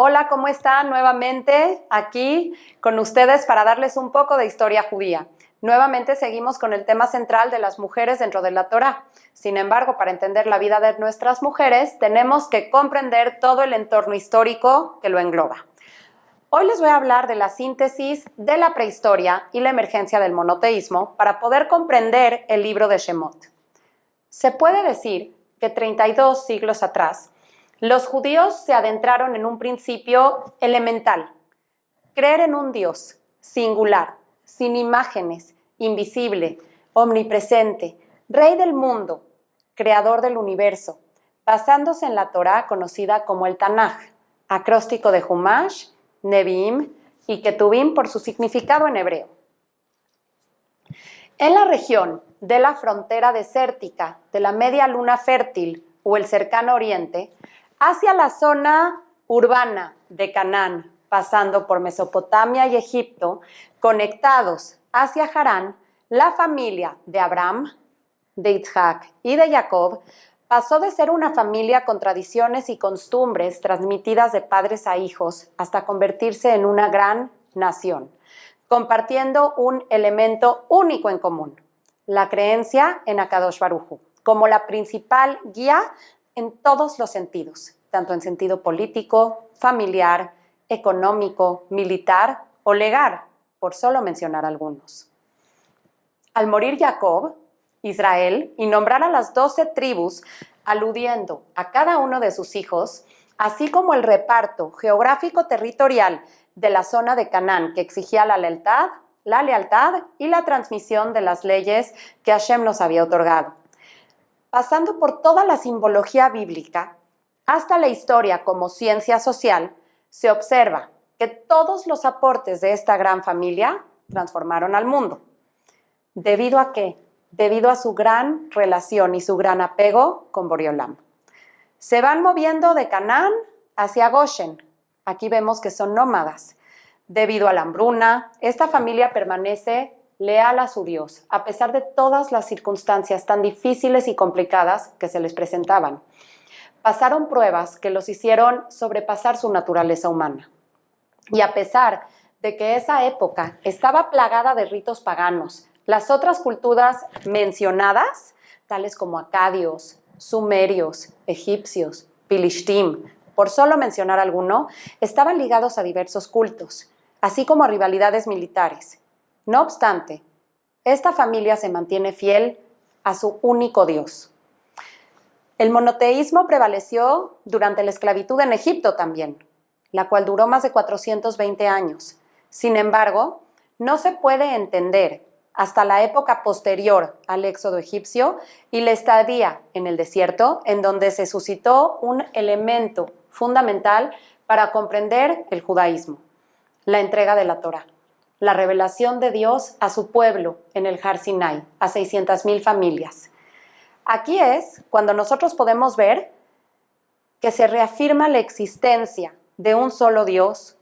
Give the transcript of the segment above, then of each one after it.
Hola, ¿cómo están? Nuevamente aquí con ustedes para darles un poco de historia judía. Nuevamente seguimos con el tema central de las mujeres dentro de la Torá. Sin embargo, para entender la vida de nuestras mujeres, tenemos que comprender todo el entorno histórico que lo engloba. Hoy les voy a hablar de la síntesis de la prehistoria y la emergencia del monoteísmo para poder comprender el libro de Shemot. Se puede decir que 32 siglos atrás, los judíos se adentraron en un principio elemental: creer en un Dios singular, sin imágenes, invisible, omnipresente, rey del mundo, creador del universo, basándose en la Torá conocida como el Tanaj, acróstico de Humash, Nevi'im y Ketuvim por su significado en hebreo. En la región de la frontera desértica de la media luna fértil o el cercano oriente, hacia la zona urbana de Canaán, pasando por Mesopotamia y Egipto, conectados hacia Harán, la familia de Abraham, de Isaac y de Jacob pasó de ser una familia con tradiciones y costumbres transmitidas de padres a hijos hasta convertirse en una gran nación, compartiendo un elemento único en común: la creencia en Akadosh Baruj Hu, como la principal guía en todos los sentidos, tanto en sentido político, familiar, económico, militar o legal, por solo mencionar algunos. Al morir Jacob, Israel, y nombrar a las 12 tribus, aludiendo a cada uno de sus hijos, así como el reparto geográfico territorial de la zona de Canaán que exigía la lealtad y la transmisión de las leyes que Hashem nos había otorgado. Pasando por toda la simbología bíblica hasta la historia como ciencia social, se observa que todos los aportes de esta gran familia transformaron al mundo. ¿Debido a qué? Debido a su gran relación y su gran apego con Boriolam. Se van moviendo de Canaán hacia Goshen. Aquí vemos que son nómadas. Debido a la hambruna, esta familia permanece leal a su Dios, a pesar de todas las circunstancias tan difíciles y complicadas que se les presentaban. Pasaron pruebas que los hicieron sobrepasar su naturaleza humana. Y a pesar de que esa época estaba plagada de ritos paganos, las otras culturas mencionadas, tales como acadios, sumerios, egipcios, pilishtim, por solo mencionar alguno, estaban ligados a diversos cultos, así como a rivalidades militares. No obstante, esta familia se mantiene fiel a su único Dios. El monoteísmo prevaleció durante la esclavitud en Egipto también, la cual duró más de 420 años. Sin embargo, no se puede entender hasta la época posterior al éxodo egipcio y la estadía en el desierto, en donde se suscitó un elemento fundamental para comprender el judaísmo: la entrega de la Torá, la revelación de Dios a su pueblo en el Har Sinai, a 600,000 familias. Aquí es cuando nosotros podemos ver que se reafirma la existencia de un solo Dios,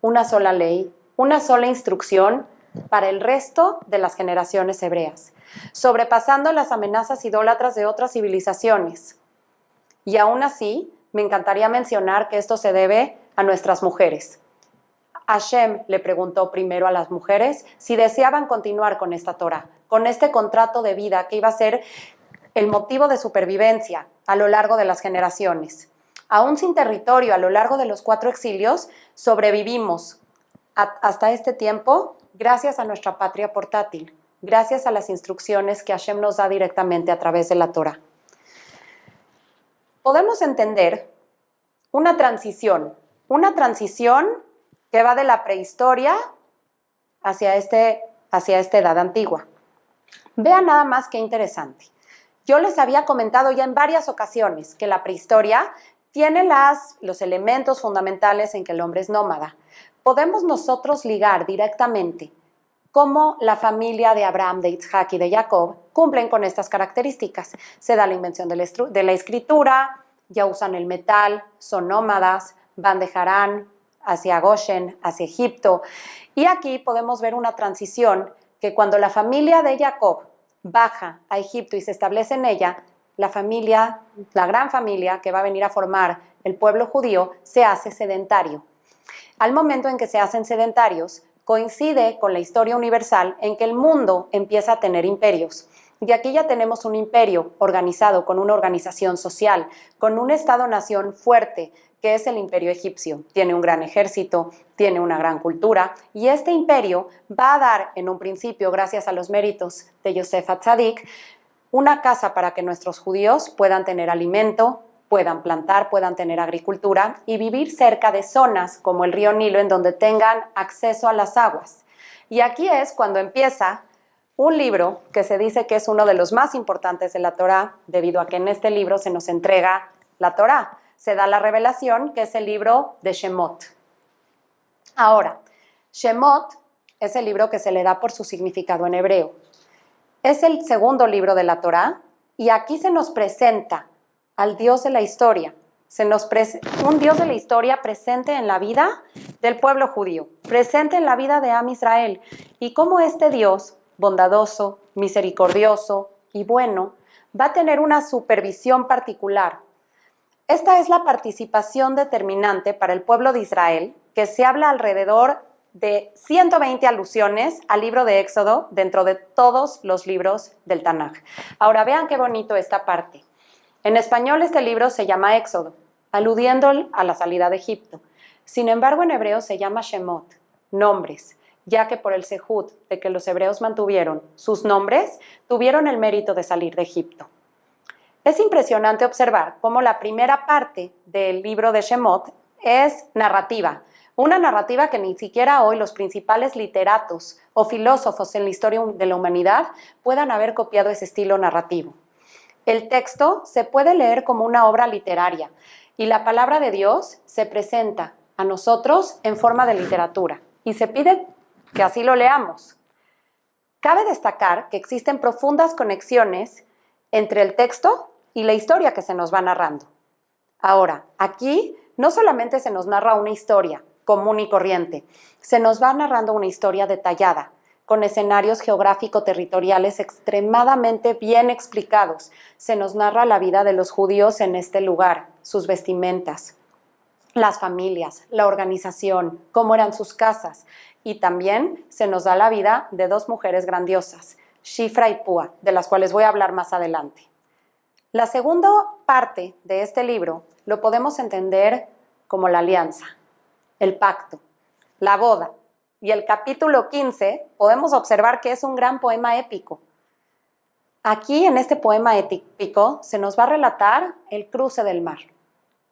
una sola ley, una sola instrucción para el resto de las generaciones hebreas, sobrepasando las amenazas idólatras de otras civilizaciones. Y aún así, me encantaría mencionar que esto se debe a nuestras mujeres. Hashem le preguntó primero a las mujeres si deseaban continuar con esta Torá, con este contrato de vida que iba a ser el motivo de supervivencia a lo largo de las generaciones. Aún sin territorio, a lo largo de los 4 exilios, sobrevivimos hasta este tiempo gracias a nuestra patria portátil, gracias a las instrucciones que Hashem nos da directamente a través de la Torá. Podemos entender una transición que va de la prehistoria hacia esta edad antigua. Vean nada más qué interesante. Yo les había comentado ya en varias ocasiones que la prehistoria tiene los elementos fundamentales en que el hombre es nómada. Podemos nosotros ligar directamente cómo la familia de Abraham, de Isaac y de Jacob cumplen con estas características. Se da la invención de la escritura, ya usan el metal, son nómadas, van de Harán hacia Goshen, hacia Egipto. Y aquí podemos ver una transición que cuando la familia de Jacob baja a Egipto y se establece en ella, la gran familia que va a venir a formar el pueblo judío se hace sedentario. Al momento en que se hacen sedentarios, coincide con la historia universal en que el mundo empieza a tener imperios. Y aquí ya tenemos un imperio organizado con una organización social, con un Estado-nación fuerte, que es el imperio egipcio. Tiene un gran ejército, tiene una gran cultura, y este imperio va a dar, en un principio, gracias a los méritos de Yosef Atzadik, una casa para que nuestros judíos puedan tener alimento, puedan plantar, puedan tener agricultura y vivir cerca de zonas como el río Nilo en donde tengan acceso a las aguas. Y aquí es cuando empieza un libro que se dice que es uno de los más importantes de la Torá, debido a que en este libro se nos entrega la Torá. Se da la revelación, que es el libro de Shemot. Ahora, Shemot es el libro que se le da por su significado en hebreo. Es el segundo libro de la Torá y aquí se nos presenta al Dios de la historia. Un Dios de la historia presente en la vida del pueblo judío, presente en la vida de Am Israel, y cómo este Dios, bondadoso, misericordioso y bueno, va a tener una supervisión particular. Esta es la participación determinante para el pueblo de Israel, que se habla alrededor de 120 alusiones al libro de Éxodo dentro de todos los libros del Tanaj. Ahora vean qué bonito esta parte. En español este libro se llama Éxodo, aludiendo a la salida de Egipto. Sin embargo, en hebreo se llama Shemot, nombres, ya que por el sehut de que los hebreos mantuvieron sus nombres, tuvieron el mérito de salir de Egipto. Es impresionante observar cómo la primera parte del libro de Shemot es narrativa, una narrativa que ni siquiera hoy los principales literatos o filósofos en la historia de la humanidad puedan haber copiado ese estilo narrativo. El texto se puede leer como una obra literaria y la palabra de Dios se presenta a nosotros en forma de literatura y se pide que así lo leamos. Cabe destacar que existen profundas conexiones entre el texto y la historia que se nos va narrando. Ahora, aquí no solamente se nos narra una historia común y corriente, se nos va narrando una historia detallada, con escenarios geográfico-territoriales extremadamente bien explicados. Se nos narra la vida de los judíos en este lugar, sus vestimentas, las familias, la organización, cómo eran sus casas, y también se nos da la vida de dos mujeres grandiosas, Shifra y Púa, de las cuales voy a hablar más adelante. La segunda parte de este libro lo podemos entender como la alianza, el pacto, la boda. Y el capítulo 15 podemos observar que es un gran poema épico. Aquí en este poema épico se nos va a relatar el cruce del mar.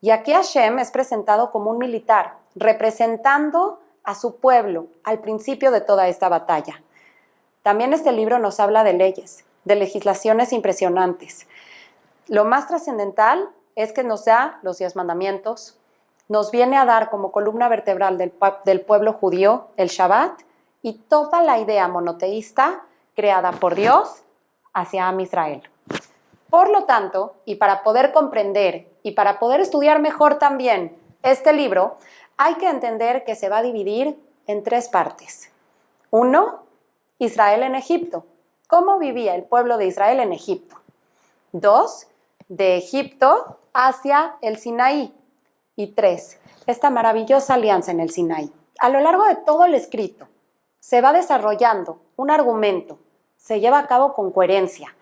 Y aquí Hashem es presentado como un militar, representando a su pueblo al principio de toda esta batalla. También este libro nos habla de leyes, de legislaciones impresionantes. Lo más trascendental es que nos da los 10 mandamientos, nos viene a dar como columna vertebral del pueblo judío el Shabbat y toda la idea monoteísta creada por Dios hacia Am Israel. Por lo tanto, y para poder comprender y para poder estudiar mejor también este libro, hay que entender que se va a dividir en 3 partes. 1, Israel en Egipto. ¿Cómo vivía el pueblo de Israel en Egipto? 2, de Egipto hacia el Sinaí. Y 3, esta maravillosa alianza en el Sinaí. A lo largo de todo el escrito se va desarrollando un argumento, se lleva a cabo con coherencia.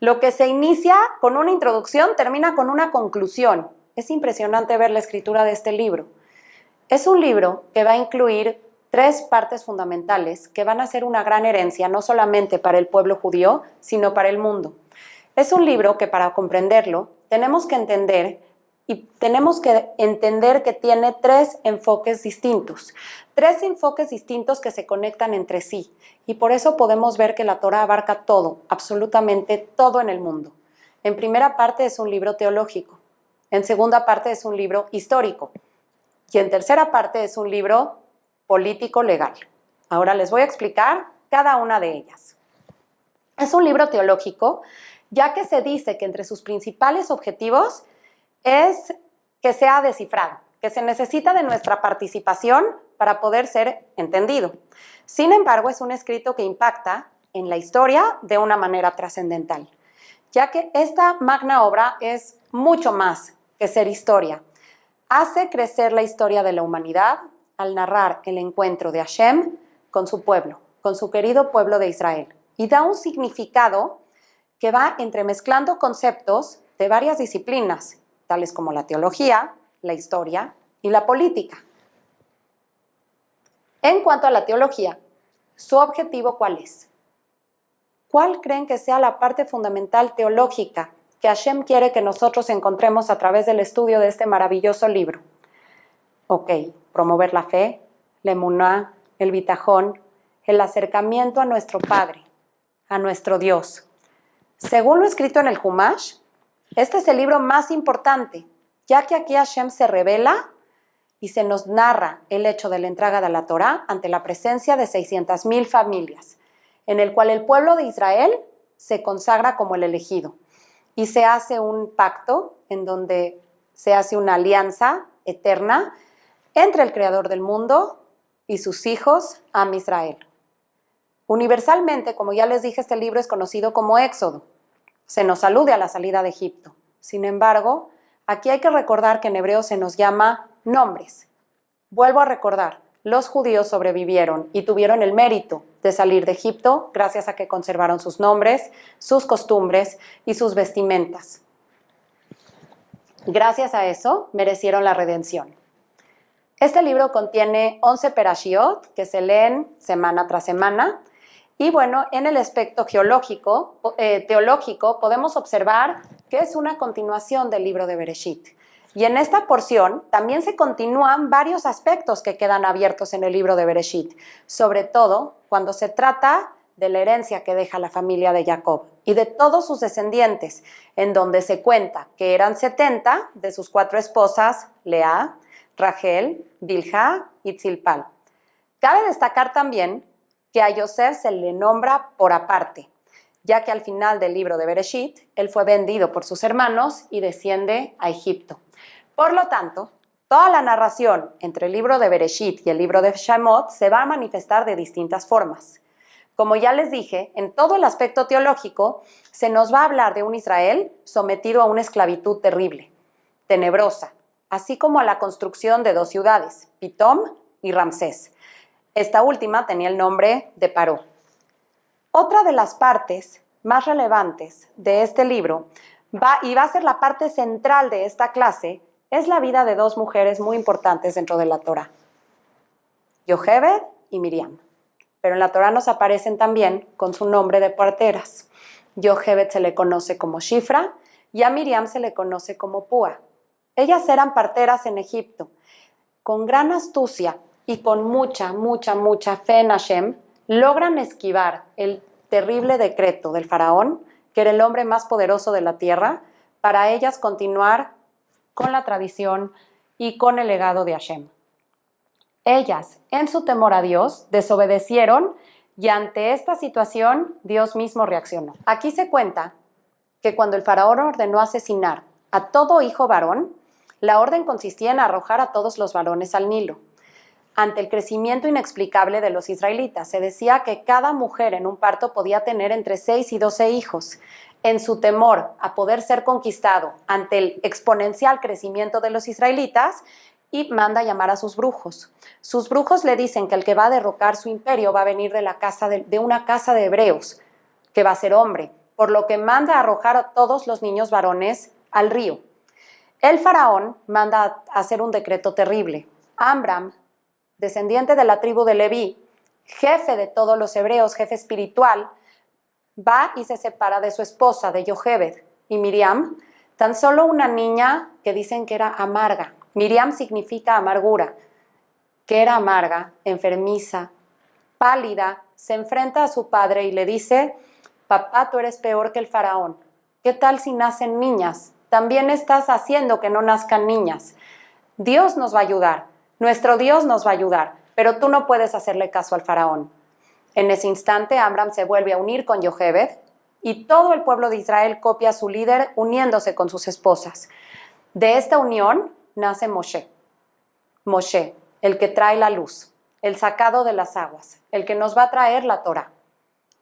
Lo que se inicia con una introducción termina con una conclusión. Es impresionante ver la escritura de este libro. Es un libro que va a incluir 3 partes fundamentales que van a ser una gran herencia no solamente para el pueblo judío, sino para el mundo. Es un libro que para comprenderlo tenemos que entender que tiene 3 enfoques distintos. 3 enfoques distintos que se conectan entre sí. Y por eso podemos ver que la Torá abarca todo, absolutamente todo en el mundo. En primera parte es un libro teológico. En segunda parte es un libro histórico. Y en tercera parte es un libro político-legal. Ahora les voy a explicar cada una de ellas. Es un libro teológico, ya que se dice que entre sus principales objetivos es que sea descifrado, que se necesita de nuestra participación para poder ser entendido. Sin embargo, es un escrito que impacta en la historia de una manera trascendental, ya que esta magna obra es mucho más que ser historia. hace crecer la historia de la humanidad al narrar el encuentro de Hashem con su pueblo, con su querido pueblo de Israel, y da un significado que va entremezclando conceptos de varias disciplinas, tales como la teología, la historia y la política. En cuanto a la teología, ¿su objetivo cuál es? ¿Cuál creen que sea la parte fundamental teológica que Hashem quiere que nosotros encontremos a través del estudio de este maravilloso libro? Ok, promover la fe, la emuná, el bitajón, el acercamiento a nuestro Padre, a nuestro Dios. Según lo escrito en el Humash, este es el libro más importante, ya que aquí Hashem se revela y se nos narra el hecho de la entrega de la Torá ante la presencia de 600,000 familias, en el cual el pueblo de Israel se consagra como el elegido y se hace un pacto en donde se hace una alianza eterna entre el Creador del mundo y sus hijos, Am Israel. Universalmente, como ya les dije, este libro es conocido como Éxodo. Se nos alude a la salida de Egipto. Sin embargo, aquí hay que recordar que en hebreo se nos llama nombres. Vuelvo a recordar, los judíos sobrevivieron y tuvieron el mérito de salir de Egipto gracias a que conservaron sus nombres, sus costumbres y sus vestimentas. Gracias a eso merecieron la redención. Este libro contiene 11 perashiot que se leen semana tras semana. Y bueno, en el aspecto teológico podemos observar que es una continuación del libro de Bereshit. Y en esta porción también se continúan varios aspectos que quedan abiertos en el libro de Bereshit, sobre todo cuando se trata de la herencia que deja la familia de Jacob y de todos sus descendientes, en donde se cuenta que eran 70 de sus 4 esposas, Lea, Rachel, Bilha y Tzilpal. Cabe destacar también que a Yosef se le nombra por aparte, ya que al final del libro de Bereshit, él fue vendido por sus hermanos y desciende a Egipto. Por lo tanto, toda la narración entre el libro de Bereshit y el libro de Shemot se va a manifestar de distintas formas. Como ya les dije, en todo el aspecto teológico se nos va a hablar de un Israel sometido a una esclavitud terrible, tenebrosa, así como a la construcción de 2 ciudades, Pitom y Ramsés. Esta última tenía el nombre de Paró. Otra de las partes más relevantes de este libro va a ser la parte central de esta clase, es la vida de 2 mujeres muy importantes dentro de la Torá, Yochebed y Miriam. Pero en la Torá nos aparecen también con su nombre de parteras. Yochebed se le conoce como Shifra y a Miriam se le conoce como Púa. Ellas eran parteras en Egipto. Con gran astucia y con mucha fe en Hashem, logran esquivar el terrible decreto del faraón, que era el hombre más poderoso de la tierra, para ellas continuar con la tradición y con el legado de Hashem. Ellas, en su temor a Dios, desobedecieron y ante esta situación Dios mismo reaccionó. Aquí se cuenta que cuando el faraón ordenó asesinar a todo hijo varón, la orden consistía en arrojar a todos los varones al Nilo. Ante el crecimiento inexplicable de los israelitas, se decía que cada mujer en un parto podía tener entre 6 y 12 hijos. En su temor a poder ser conquistado ante el exponencial crecimiento de los israelitas, y manda a llamar a sus brujos. Sus brujos le dicen que el que va a derrocar su imperio va a venir de una casa de hebreos, que va a ser hombre, por lo que manda a arrojar a todos los niños varones al río. El faraón manda a hacer un decreto terrible. Amram, descendiente de la tribu de Leví, jefe de todos los hebreos, jefe espiritual, va y se separa de su esposa, de Yochebed, y Miriam, tan solo una niña que dicen que era amarga. Miriam significa amargura, que era amarga, enfermiza, pálida, se enfrenta a su padre y le dice: papá, tú eres peor que el faraón. ¿Qué tal si nacen niñas? También estás haciendo que no nazcan niñas. Dios nos va a ayudar, nuestro Dios nos va a ayudar, pero tú no puedes hacerle caso al faraón. En ese instante, Amram se vuelve a unir con Yochebed y todo el pueblo de Israel copia a su líder uniéndose con sus esposas. De esta unión nace Moshe. Moshe, el que trae la luz, el sacado de las aguas, el que nos va a traer la Torá.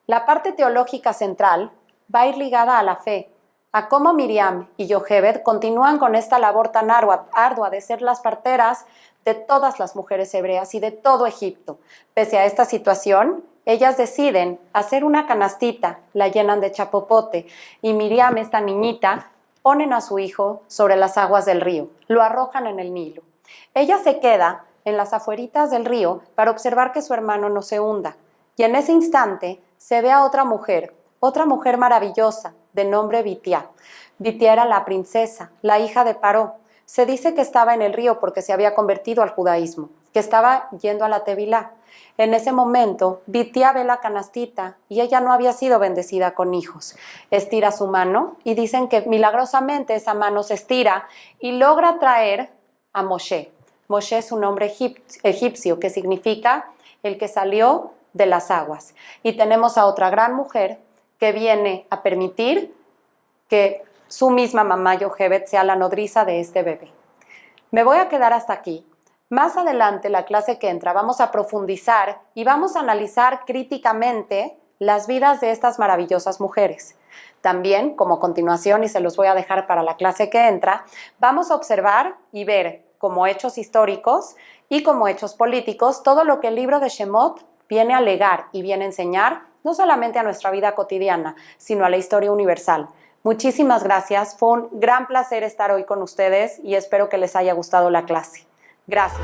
La parte teológica central va a ir ligada a la fe, a cómo Miriam y Yochebed continúan con esta labor tan ardua de ser las parteras de todas las mujeres hebreas y de todo Egipto. Pese a esta situación, ellas deciden hacer una canastita, la llenan de chapopote y Miriam, esta niñita, ponen a su hijo sobre las aguas del río, lo arrojan en el Nilo. Ella se queda en las afueritas del río para observar que su hermano no se hunda. Y en ese instante se ve a otra mujer maravillosa, de nombre Bitiá. Bitiá era la princesa, la hija de Paró. Se dice que estaba en el río porque se había convertido al judaísmo, que estaba yendo a la Tevilá. En ese momento, Bitiá ve la canastita y ella no había sido bendecida con hijos. Estira su mano y dicen que milagrosamente esa mano se estira y logra traer a Moshe. Moshe es un nombre egipcio que significa el que salió de las aguas. Y tenemos a otra gran mujer que viene a permitir que su misma mamá Yochebed sea la nodriza de este bebé. Me voy a quedar hasta aquí. Más adelante, la clase que entra, vamos a profundizar y vamos a analizar críticamente las vidas de estas maravillosas mujeres. También, como continuación, y se los voy a dejar para la clase que entra, vamos a observar y ver como hechos históricos y como hechos políticos todo lo que el libro de Shemot viene a legar y viene a enseñar, no solamente a nuestra vida cotidiana, sino a la historia universal. Muchísimas gracias, fue un gran placer estar hoy con ustedes y espero que les haya gustado la clase. Gracias.